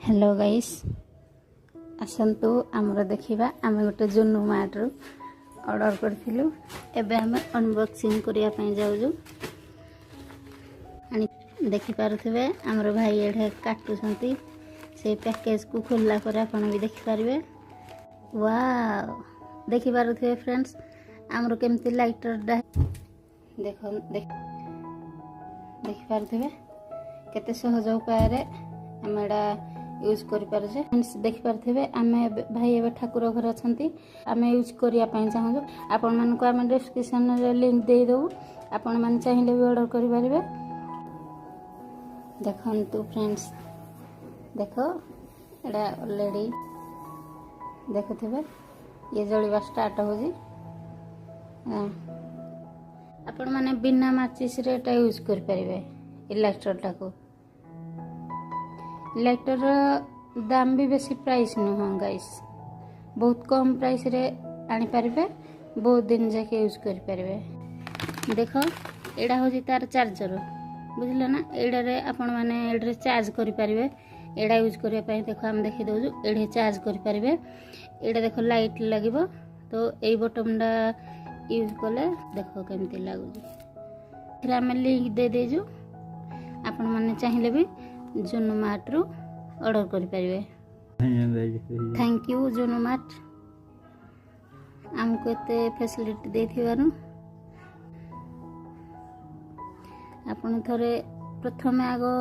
Hello guys आसतु आमर देखा आम गोटे जुनू मार्ट्रु ऑर्डर करूँ एवं आम अनबॉक्सिंग करने जाऊँ देखिपे आमर भाई एडे काटुंट से पैकेज को खोलला पर आप भी देखिपारे। वाह देखिपे फ्रेंड्स आमर केमती लाइटर देख देखिपे केते सहज उपाय आम एडा यूज करें देखिपे आम भाई ए ठाकुर घर अच्छा आम यूज करने चाहूँ आपण मानक आम डिस्क्रिप्शन लिंक देदेवु आपण मैंने चाहिए भी ऑर्डर करेंगे। देखु फ्रेंड्स देख एटा ऑलरेडी देखुवे ये जलिवा स्टार्ट हो आपण माने बिना माचिस रे एटा यूज करेंगे। इलेक्ट्रोल टाको इलेक्ट्रोल दाम भी बेसी प्राइस नुह गाइस बहुत कम प्राइस रे आनी पारिबे बहुत दिन जाके यूज करि पारिबे। देखो एडा होजी तार चार्जर बुझिले ना एडा आपण माने एडरे चार्ज करि पारिबे। एडा यूज करिया पई देखो हम देखि दउजु एडे चार्ज करि पारिबे। एडा देखो लाइट लागिबो तो एई बटनडा यूज कले देखो केमती लागु फिर हम लिंक दे देजु आपण माने चाहिए भी जुनू मार्ट रु ऑर्डर करि पारिबे। थैंक यू जुनू मार्ट आमको एते फैसिलिटी देथिबारु। आपण थरे प्रथम आगो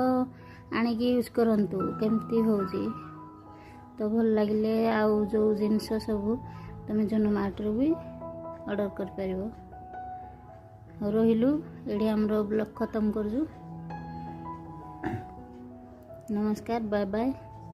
आनिकी यूज करंतु केमती होजी तो भल लागले आउ जो जिंस सब तमे जुनू मार्ट रु भी ऑर्डर कर पारिबो। रहिलु एडी हमरो ब्लॉग खत्म करजु। नमस्कार बाय बाय।